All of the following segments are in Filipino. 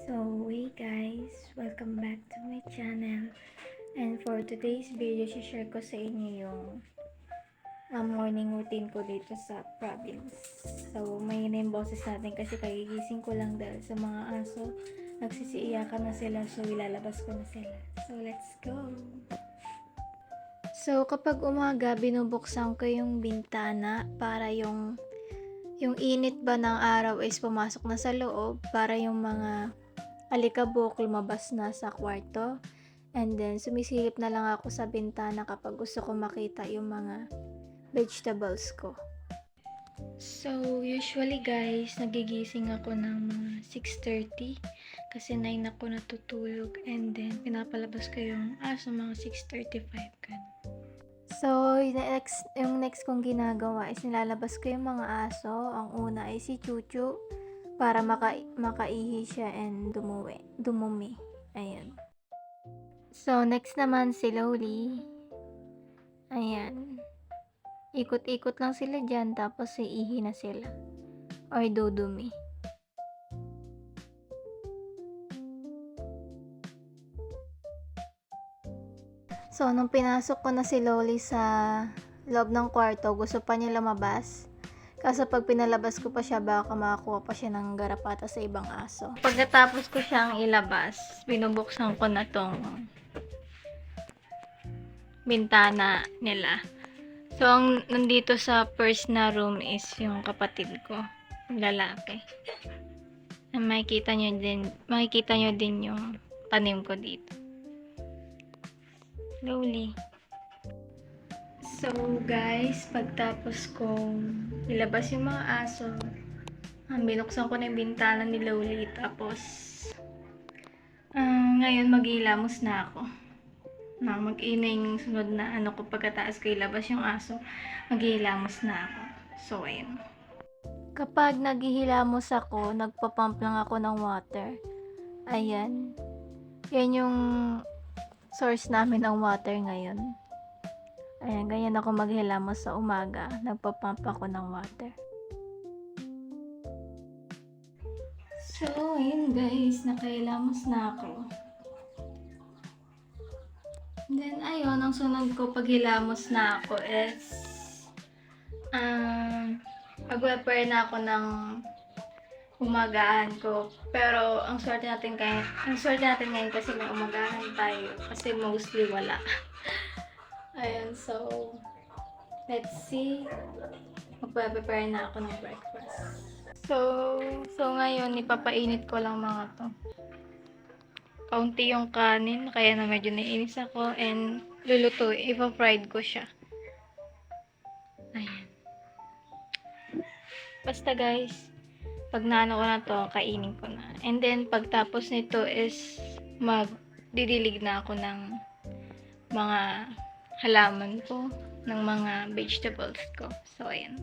So, hey guys, welcome back to my channel. And for today's video, share ko sa inyo yung morning routine ko dito sa province. So, may yung boses natin kasi kagigising ko lang dahil sa mga aso. Nagsisiiyakan na sila, so ilalabas ko na sila. So, let's go! So, kapag umaga, binubuksan ko yung bintana para yung init ba ng araw is pumasok na sa loob para yung mga alikabok lumabas na sa kwarto. And then, sumisilip na lang ako sa bintana kapag gusto ko makita yung mga vegetables ko. So, usually guys, nagigising ako ng mga 6:30 kasi 9 ako natutulog. And then, pinapalabas ko yung aso mga 6:35 kan. So, yung next kong ginagawa is nilalabas ko yung mga aso. Ang una ay si Chuchu para makaihi siya and dumumi. Ayan. So, next naman si Loli. Ayan. Ikot-ikot lang sila dyan, tapos iihi na sila. Or dudumi. So, nung pinasok ko na si Loli sa loob ng kwarto, gusto pa niya lumabas. Kaso pag pinalabas ko pa siya, baka makakuha pa siya ng garapata sa ibang aso. Pagkatapos ko siyang ilabas, binubuksan ko na tong bintana nila. So, ang nandito sa first na room is yung kapatid ko, yung lalaki. Makikita nyo din yung tanim ko dito. Slowly. So, guys, pagtapos kong ilabas yung mga aso, binuksan ko na yung bintana ni Loli. Tapos, ngayon maghihilamos na ako. Mag-inay yung sunod na ko pagkataas ko ilabas yung aso, maghihilamos na ako. So, ayun. Kapag naghihilamos ako, nagpapump lang ako ng water. Ayan. Yan yung source namin ng water ngayon. Ayan, ganyan ako maghilamos sa umaga. Nagpapump ako ng water. So, ayun guys, nakahilamos na ako. Then, ayun, ang sunod ko paghilamos na ako is mag-prepare na ako ng umagahan ko. Pero, ang swerte natin ngayon kasi may umagahan tayo. Kasi mostly wala. Ayan, so, let's see. Magpe-prepare na ako ng breakfast. So ngayon, ipapainit ko lang mga to. Kaunti yung kanin, kaya na medyo naiinis ako. And, ipa-fried ko siya. Ayan. Basta guys, pag naano ko na to, kainin ko na. And then, pagtapos nito is magdidilig na ako ng mga halaman ko, ng mga vegetables ko. So, ayan.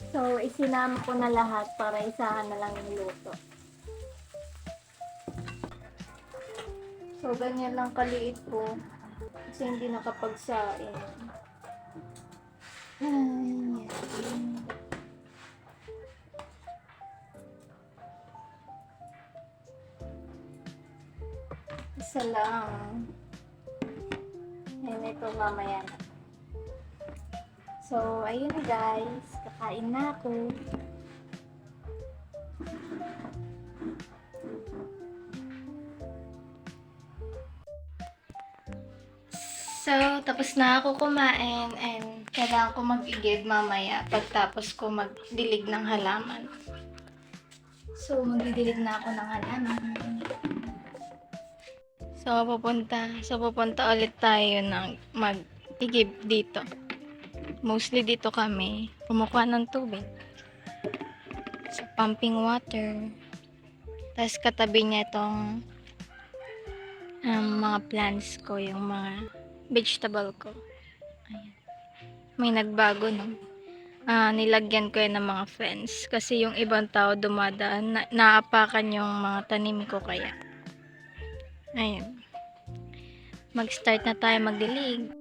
So, isinama ko na lahat para isahan na lang yung luto. So, ganyan lang kaliit ko. Kasi hindi nakapagsain. Ayan. Isa lang. Ayan, ito mamaya na. So, ayun guys. Kakain na ako. So, tapos na ako kumain and kailangan ko mag-igib mamaya pagtapos ko magdilig ng halaman. So, magdidilig na ako ng halaman. So, pupunta ulit tayo ng mag-igib dito. Mostly dito kami kumukuha ng tubig. So, pumping water. Tapos katabi niya itong mga plants ko, yung mga vegetable ko. Ayan. May nagbago, no? Nilagyan ko yan ng mga fence kasi yung ibang tao dumadaan, naapakan yung mga tanim ko kaya. Ayan. Mag-start na tayo magdilig.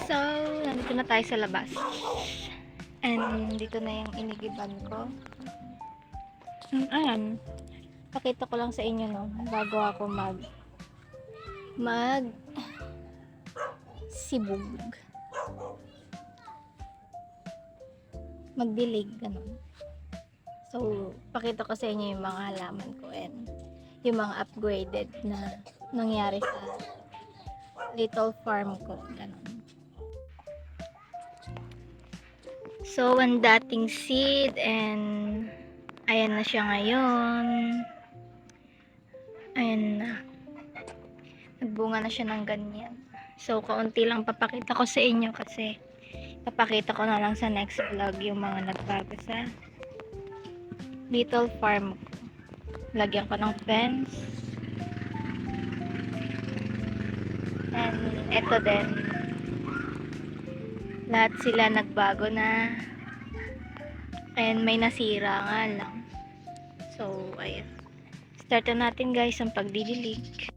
So, nandito na tayo sa labas. And dito na yung inigiban ko. Ayan. Pakita ko lang sa inyo, no, bago ako sibog. Magdilig, ganun. So, pakita ko sa inyo yung mga halaman ko and yung mga upgraded na nangyari sa little farm ko, ganun. So, ang dating seed and ayan na siya ngayon. Ayan na. Nagbunga na siya ng ganyan. So, kaunti lang papakita ko sa inyo kasi papakita ko na lang sa next vlog yung mga nagbago sa little farm ko. Lagyan ko ng fence. And eto din. Lahat sila nagbago na. And may nasira nga lang. So, ayan. Start na natin guys ang pagdidilig.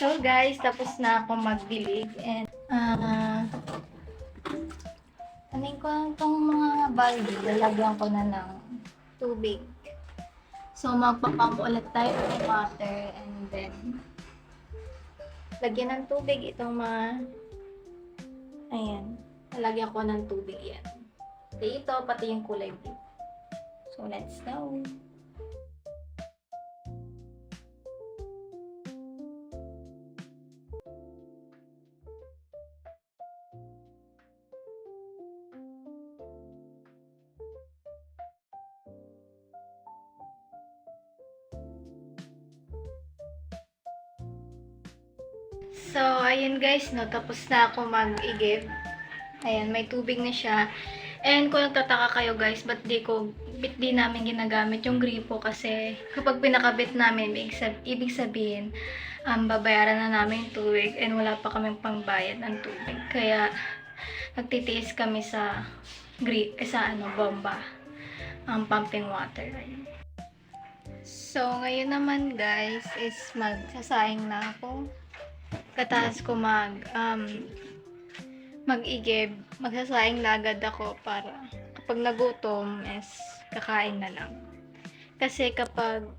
So guys, tapos na ako magdilig and anin ko lang itong mga balde, lalagyan ko na ng tubig. So magpapump ulit tayo ng water and then lagyan ng tubig itong mga ayan, lalagyan ko ng tubig yan. Ito, pati yung kulay blue. So let's go. So, ayun guys, no, tapos na ako mag-igib. Ayan, may tubig na siya. And kung nagtataka kayo guys, ba't di namin ginagamit yung gripo kasi kapag pinakabit namin, ibig sabihin, babayaran na namin yung tubig and wala pa kaming pangbayad ng tubig. Kaya, nagtitiis kami sa bomba, pumping water. Ayun. So, ngayon naman guys, is magsasaing na ako. Kataas ko mag-igib, magsasaing na agad ako para kapag nagutom is kakain na lang. Kasi kapag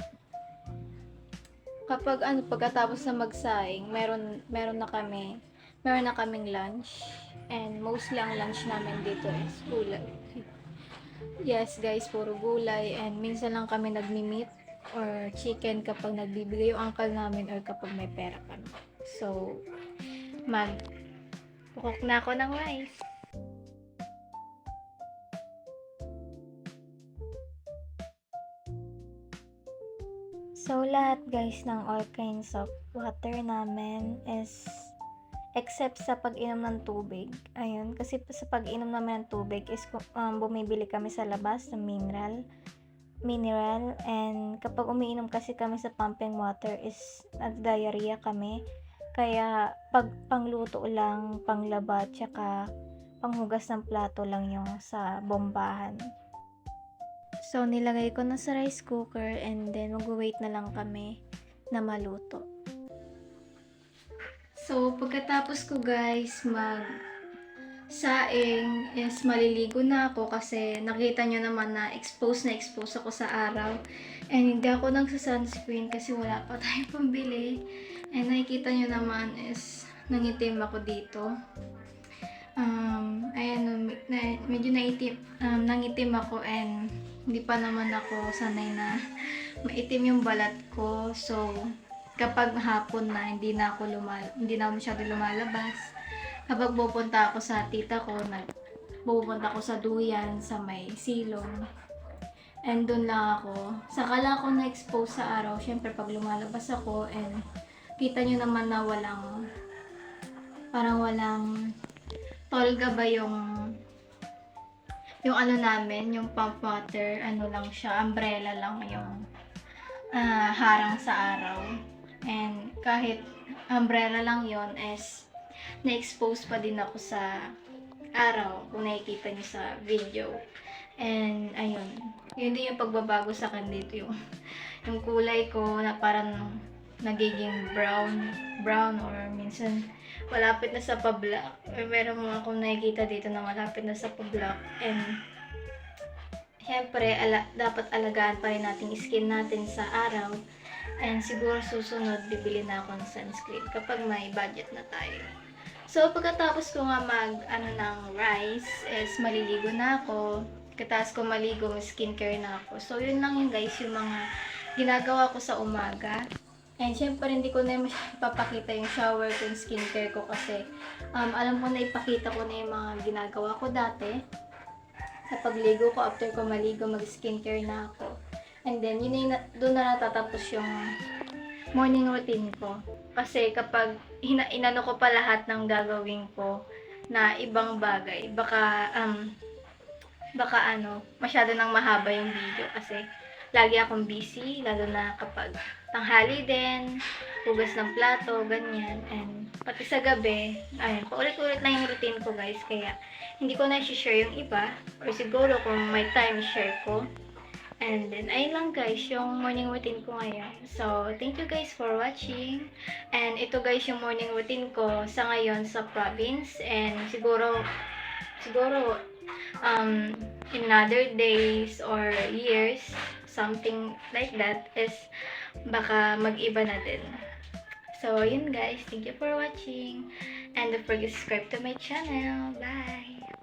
pagkatapos na magsaing, meron na kaming lunch and mostly ang lunch namin dito is gulay. Yes guys, puro gulay and minsan lang kami nagmi-meat or chicken kapag nagbibigay yung uncle namin or kapag may pera kami. So, mag-cook na ako ng rice. So, lahat guys ng all kinds of water namin is except sa pag-inom ng tubig. Ayun, kasi sa pag-inom namin ng tubig is bumibili kami sa labas ng mineral and kapag umiinom kasi kami sa pumping water is nag-diarrhea kami. Kaya pag pangluto lang, panglaba, tsaka panghugas ng plato lang yung sa bombahan. So, nilagay ko na sa rice cooker and then mag-wait na lang kami na maluto. So, pagkatapos ko guys saing is maliligo na ako kasi nakita nyo naman na expose ako sa araw. And hindi ako nagsa-sunscreen kasi wala pa tayong pambili. And nakikita nyo naman is nangitim ako dito. Ayan, medyo nangitim ako and hindi pa naman ako sanay na maitim yung balat ko. So, kapag hapon na, hindi na ako masyado lumalabas. Kapag pupunta ako sa tita ko, pupunta ako sa duyan, sa may silong. And doon lang ako. Saka lang ako na-expose sa araw. Syempre, pag lumalabas ako and kita nyo naman na walang tolga ba yung ano namin, yung pump water, ano lang siya, umbrella lang yung harang sa araw. And kahit umbrella lang yon is na-expose pa din ako sa araw kung nakikita niyo sa video. And ayun, yun din yung pagbabago sa akin dito, yung kulay ko na parang nagiging brown or minsan malapit na sa pa-black. Meron mga akong nakikita dito na malapit na sa pa-black. And syempre, dapat alagaan pa rin natin skin natin sa araw. And siguro susunod, bibili na ako ng sunscreen kapag may budget na tayo. So, pagkatapos ko nga ng rice, is maliligo na ako. Pagkatapos ko maligo, skincare na ako. So, yun lang yun guys, yung mga ginagawa ko sa umaga. And syempre, hindi ko na ipapakita yung shower ko, yung skincare ko kasi alam ko na ipakita ko na yung mga ginagawa ko dati. Sa pagligo ko, after ko maligo, mag-skincare na ako. And then, doon na natatapos yung morning routine ko. Kasi kapag inano ko pa lahat ng gagawin ko na ibang bagay, baka masyado nang mahaba yung video kasi lagi akong busy, lalo na kapag tanghali din, hugas ng plato, ganyan. And pati sa gabi, ayun, paulit-ulit lang yung routine ko guys, kaya hindi ko na i-share yung iba, or siguro kung may time, share ko. And then, ayun lang guys, yung morning routine ko ngayon. So, thank you guys for watching. And ito guys, yung morning routine ko sa ngayon sa province. And siguro, in other days or years, something like that is baka mag-iba na din. So, yun guys, thank you for watching. And don't forget to subscribe to my channel. Bye!